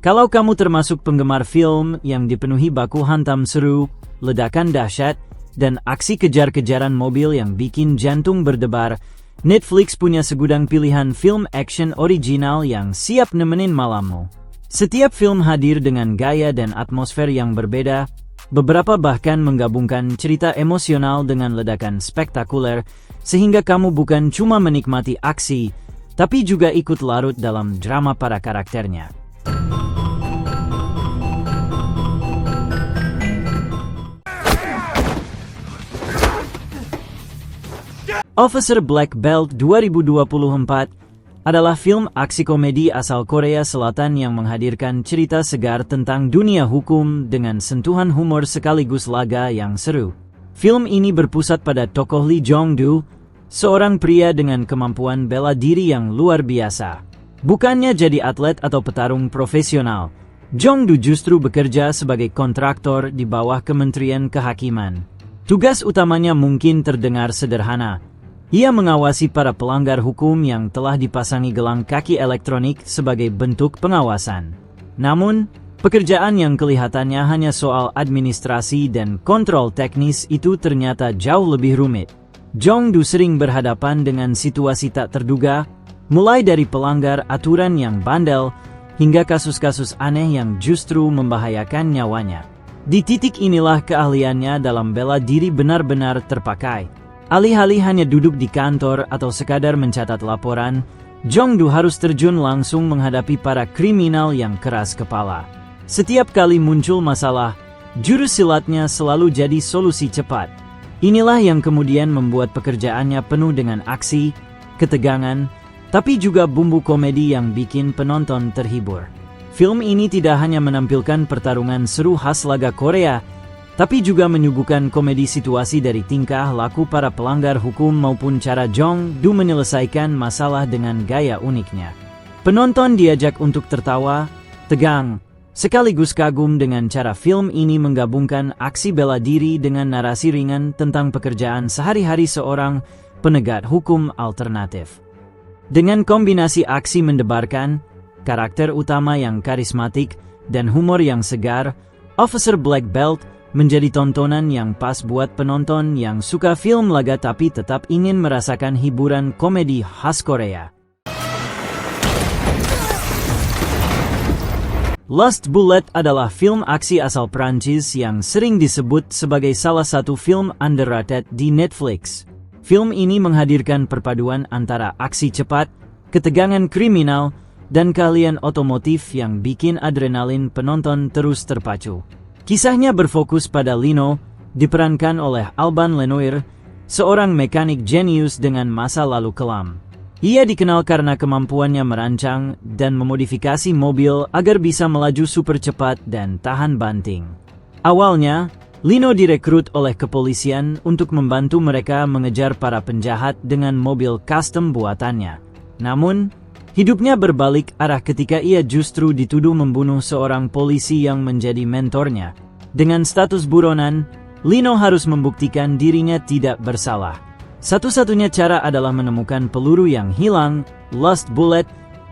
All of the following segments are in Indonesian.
Kalau kamu termasuk penggemar film yang dipenuhi baku hantam seru, ledakan dahsyat, dan aksi kejar-kejaran mobil yang bikin jantung berdebar, Netflix punya segudang pilihan film action original yang siap nemenin malammu. Setiap film hadir dengan gaya dan atmosfer yang berbeda, beberapa bahkan menggabungkan cerita emosional dengan ledakan spektakuler, sehingga kamu bukan cuma menikmati aksi, tapi juga ikut larut dalam drama para karakternya. Officer Black Belt 2024 adalah film aksi komedi asal Korea Selatan yang menghadirkan cerita segar tentang dunia hukum dengan sentuhan humor sekaligus laga yang seru. Film ini berpusat pada tokoh Lee Jong-do, seorang pria dengan kemampuan bela diri yang luar biasa. Bukannya jadi atlet atau petarung profesional, Jong-do justru bekerja sebagai kontraktor di bawah Kementerian Kehakiman. Tugas utamanya mungkin terdengar sederhana. Ia mengawasi para pelanggar hukum yang telah dipasangi gelang kaki elektronik sebagai bentuk pengawasan. Namun, pekerjaan yang kelihatannya hanya soal administrasi dan kontrol teknis itu ternyata jauh lebih rumit. Jong-do sering berhadapan dengan situasi tak terduga, mulai dari pelanggar aturan yang bandel, hingga kasus-kasus aneh yang justru membahayakan nyawanya. Di titik inilah keahliannya dalam bela diri benar-benar terpakai. Alih-alih hanya duduk di kantor atau sekadar mencatat laporan, Jong-do harus terjun langsung menghadapi para kriminal yang keras kepala. Setiap kali muncul masalah, jurus silatnya selalu jadi solusi cepat. Inilah yang kemudian membuat pekerjaannya penuh dengan aksi, ketegangan, tapi juga bumbu komedi yang bikin penonton terhibur. Film ini tidak hanya menampilkan pertarungan seru khas laga Korea, tapi juga menyuguhkan komedi situasi dari tingkah laku para pelanggar hukum maupun cara Jong-do menyelesaikan masalah dengan gaya uniknya. Penonton diajak untuk tertawa, tegang, sekaligus kagum dengan cara film ini menggabungkan aksi bela diri dengan narasi ringan tentang pekerjaan sehari-hari seorang penegak hukum alternatif. Dengan kombinasi aksi mendebarkan, karakter utama yang karismatik, dan humor yang segar, Officer Black Belt menjadi tontonan yang pas buat penonton yang suka film laga tapi tetap ingin merasakan hiburan komedi khas Korea. Last Bullet adalah film aksi asal Prancis yang sering disebut sebagai salah satu film underrated di Netflix. Film ini menghadirkan perpaduan antara aksi cepat, ketegangan kriminal, dan keahlian otomotif yang bikin adrenalin penonton terus terpacu. Kisahnya berfokus pada Lino, diperankan oleh Alban Lenoir, seorang mekanik jenius dengan masa lalu kelam. Ia dikenal karena kemampuannya merancang dan memodifikasi mobil agar bisa melaju super cepat dan tahan banting. Awalnya, Lino direkrut oleh kepolisian untuk membantu mereka mengejar para penjahat dengan mobil custom buatannya. Namun, hidupnya berbalik arah ketika ia justru dituduh membunuh seorang polisi yang menjadi mentornya. Dengan status buronan, Lino harus membuktikan dirinya tidak bersalah. Satu-satunya cara adalah menemukan peluru yang hilang, Lost Bullet,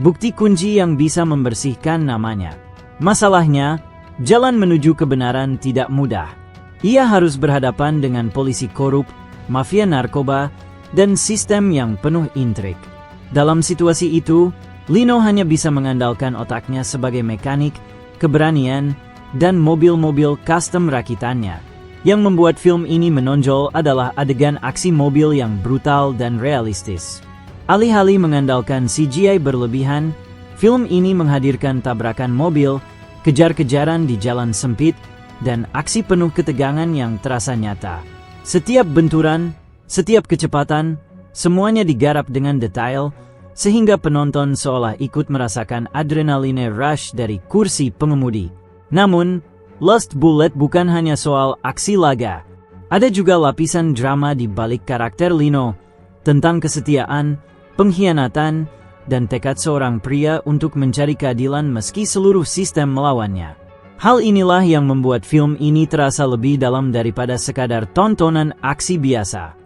bukti kunci yang bisa membersihkan namanya. Masalahnya, jalan menuju kebenaran tidak mudah. Ia harus berhadapan dengan polisi korup, mafia narkoba, dan sistem yang penuh intrik. Dalam situasi itu, Lino hanya bisa mengandalkan otaknya sebagai mekanik, keberanian, dan mobil-mobil custom rakitannya. Yang membuat film ini menonjol adalah adegan aksi mobil yang brutal dan realistis. Alih-alih mengandalkan CGI berlebihan, film ini menghadirkan tabrakan mobil, kejar-kejaran di jalan sempit, dan aksi penuh ketegangan yang terasa nyata. Setiap benturan, setiap kecepatan, semuanya digarap dengan detail, sehingga penonton seolah ikut merasakan adrenaline rush dari kursi pengemudi. Namun, Lost Bullet bukan hanya soal aksi laga. Ada juga lapisan drama di balik karakter Lino, tentang kesetiaan, pengkhianatan, dan tekad seorang pria untuk mencari keadilan meski seluruh sistem melawannya. Hal inilah yang membuat film ini terasa lebih dalam daripada sekadar tontonan aksi biasa.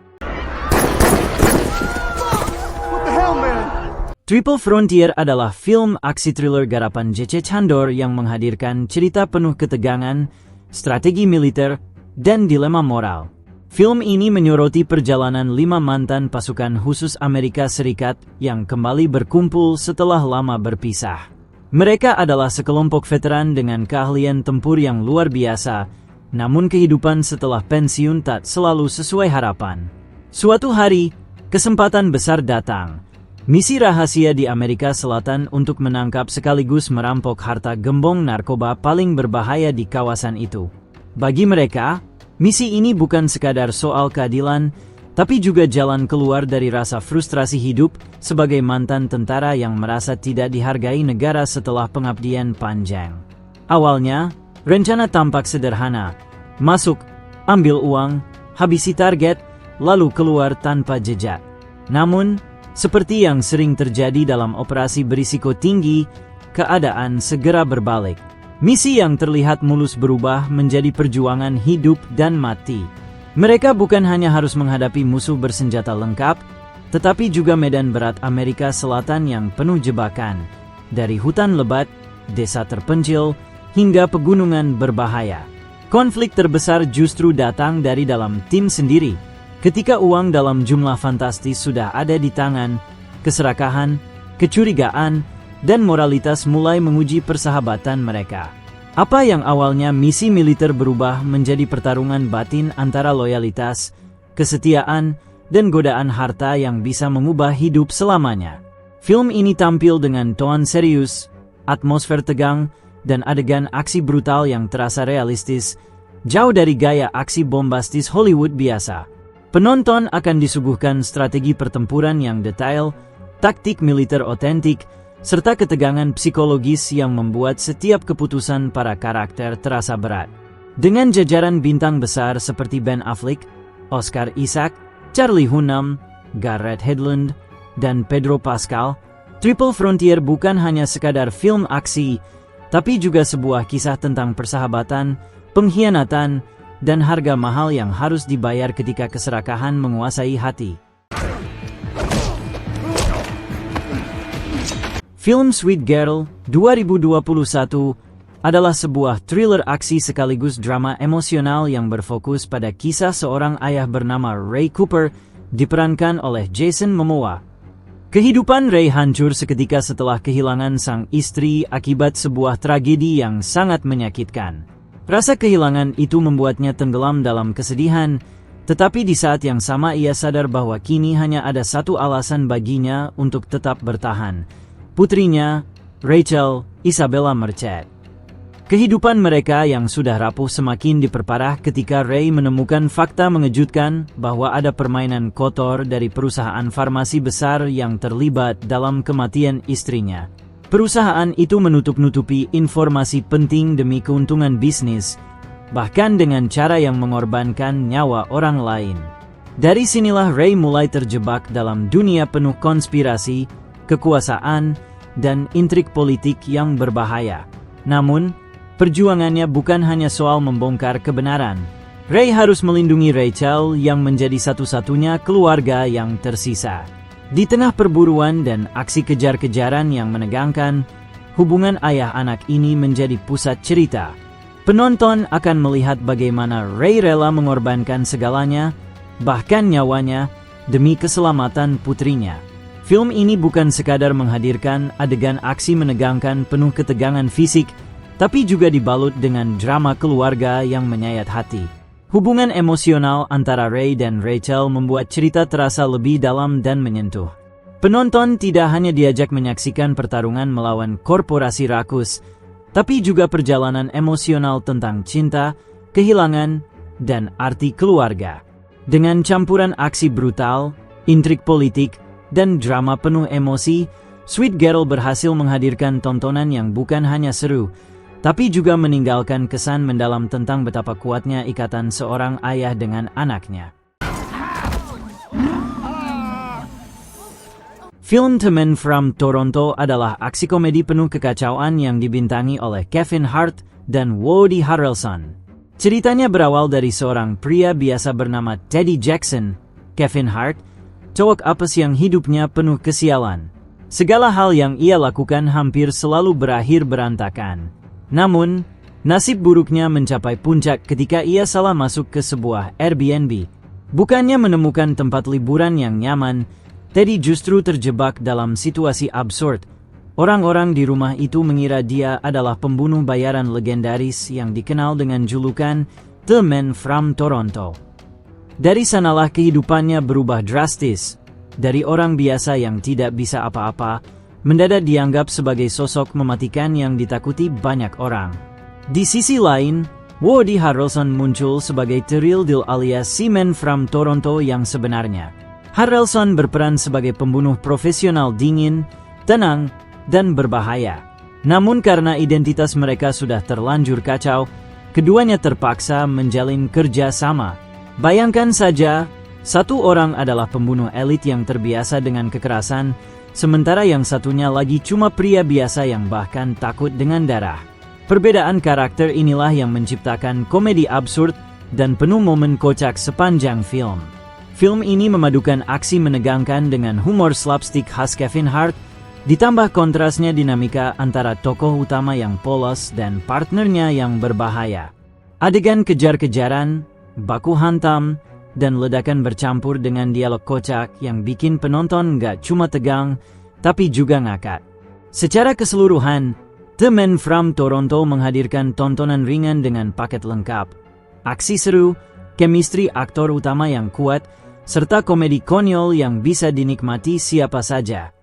Triple Frontier adalah film aksi thriller garapan J.C. Chandor yang menghadirkan cerita penuh ketegangan, strategi militer, dan dilema moral. Film ini menyoroti perjalanan 5 mantan pasukan khusus Amerika Serikat yang kembali berkumpul setelah lama berpisah. Mereka adalah sekelompok veteran dengan keahlian tempur yang luar biasa, namun kehidupan setelah pensiun tak selalu sesuai harapan. Suatu hari, kesempatan besar datang. Misi rahasia di Amerika Selatan untuk menangkap sekaligus merampok harta gembong narkoba paling berbahaya di kawasan itu. Bagi mereka, misi ini bukan sekadar soal keadilan, tapi juga jalan keluar dari rasa frustrasi hidup sebagai mantan tentara yang merasa tidak dihargai negara setelah pengabdian panjang. Awalnya, rencana tampak sederhana. Masuk, ambil uang, habisi target, lalu keluar tanpa jejak. Namun, seperti yang sering terjadi dalam operasi berisiko tinggi, keadaan segera berbalik. Misi yang terlihat mulus berubah menjadi perjuangan hidup dan mati. Mereka bukan hanya harus menghadapi musuh bersenjata lengkap, tetapi juga medan berat Amerika Selatan yang penuh jebakan. Dari hutan lebat, desa terpencil, hingga pegunungan berbahaya. Konflik terbesar justru datang dari dalam tim sendiri. Ketika uang dalam jumlah fantastis sudah ada di tangan, keserakahan, kecurigaan, dan moralitas mulai menguji persahabatan mereka. Apa yang awalnya misi militer berubah menjadi pertarungan batin antara loyalitas, kesetiaan, dan godaan harta yang bisa mengubah hidup selamanya. Film ini tampil dengan tone serius, atmosfer tegang, dan adegan aksi brutal yang terasa realistis, jauh dari gaya aksi bombastis Hollywood biasa. Penonton akan disuguhkan strategi pertempuran yang detail, taktik militer otentik, serta ketegangan psikologis yang membuat setiap keputusan para karakter terasa berat. Dengan jajaran bintang besar seperti Ben Affleck, Oscar Isaac, Charlie Hunnam, Garrett Hedlund, dan Pedro Pascal, Triple Frontier bukan hanya sekadar film aksi, tapi juga sebuah kisah tentang persahabatan, pengkhianatan, dan harga mahal yang harus dibayar ketika keserakahan menguasai hati. Film Sweet Girl 2021 adalah sebuah thriller aksi sekaligus drama emosional yang berfokus pada kisah seorang ayah bernama Ray Cooper, diperankan oleh Jason Momoa. Kehidupan Ray hancur seketika setelah kehilangan sang istri akibat sebuah tragedi yang sangat menyakitkan. Rasa kehilangan itu membuatnya tenggelam dalam kesedihan, tetapi di saat yang sama ia sadar bahwa kini hanya ada satu alasan baginya untuk tetap bertahan. Putrinya, Rachel Isabella Merced. Kehidupan mereka yang sudah rapuh semakin diperparah ketika Ray menemukan fakta mengejutkan bahwa ada permainan kotor dari perusahaan farmasi besar yang terlibat dalam kematian istrinya. Perusahaan itu menutup-nutupi informasi penting demi keuntungan bisnis, bahkan dengan cara yang mengorbankan nyawa orang lain. Dari sinilah Ray mulai terjebak dalam dunia penuh konspirasi, kekuasaan, dan intrik politik yang berbahaya. Namun, perjuangannya bukan hanya soal membongkar kebenaran. Ray harus melindungi Rachel yang menjadi satu-satunya keluarga yang tersisa. Di tengah perburuan dan aksi kejar-kejaran yang menegangkan, hubungan ayah anak ini menjadi pusat cerita. Penonton akan melihat bagaimana Ray rela mengorbankan segalanya, bahkan nyawanya, demi keselamatan putrinya. Film ini bukan sekadar menghadirkan adegan aksi menegangkan penuh ketegangan fisik, tapi juga dibalut dengan drama keluarga yang menyayat hati. Hubungan emosional antara Ray dan Rachel membuat cerita terasa lebih dalam dan menyentuh. Penonton tidak hanya diajak menyaksikan pertarungan melawan korporasi rakus, tapi juga perjalanan emosional tentang cinta, kehilangan, dan arti keluarga. Dengan campuran aksi brutal, intrik politik, dan drama penuh emosi, Sweet Girl berhasil menghadirkan tontonan yang bukan hanya seru, tapi juga meninggalkan kesan mendalam tentang betapa kuatnya ikatan seorang ayah dengan anaknya. Film The Man from Toronto adalah aksi komedi penuh kekacauan yang dibintangi oleh Kevin Hart dan Woody Harrelson. Ceritanya berawal dari seorang pria biasa bernama Teddy Jackson, Kevin Hart, cowok apes yang hidupnya penuh kesialan. Segala hal yang ia lakukan hampir selalu berakhir berantakan. Namun, nasib buruknya mencapai puncak ketika ia salah masuk ke sebuah Airbnb. Bukannya menemukan tempat liburan yang nyaman, Teddy justru terjebak dalam situasi absurd. Orang-orang di rumah itu mengira dia adalah pembunuh bayaran legendaris yang dikenal dengan julukan The Man from Toronto. Dari sanalah kehidupannya berubah drastis. Dari orang biasa yang tidak bisa apa-apa, mendadak dianggap sebagai sosok mematikan yang ditakuti banyak orang. Di sisi lain, Woody Harrelson muncul sebagai The Real Deal alias si Man from Toronto yang sebenarnya. Harrelson berperan sebagai pembunuh profesional dingin, tenang, dan berbahaya. Namun karena identitas mereka sudah terlanjur kacau, keduanya terpaksa menjalin kerja sama. Bayangkan saja, satu orang adalah pembunuh elit yang terbiasa dengan kekerasan, sementara yang satunya lagi cuma pria biasa yang bahkan takut dengan darah. Perbedaan karakter inilah yang menciptakan komedi absurd dan penuh momen kocak sepanjang film. Film ini memadukan aksi menegangkan dengan humor slapstick khas Kevin Hart, ditambah kontrasnya dinamika antara tokoh utama yang polos dan partnernya yang berbahaya. Adegan kejar-kejaran, baku hantam, dan ledakan bercampur dengan dialog kocak yang bikin penonton nggak cuma tegang, tapi juga ngakak. Secara keseluruhan, The Man from Toronto menghadirkan tontonan ringan dengan paket lengkap. Aksi seru, chemistry aktor utama yang kuat, serta komedi konyol yang bisa dinikmati siapa saja.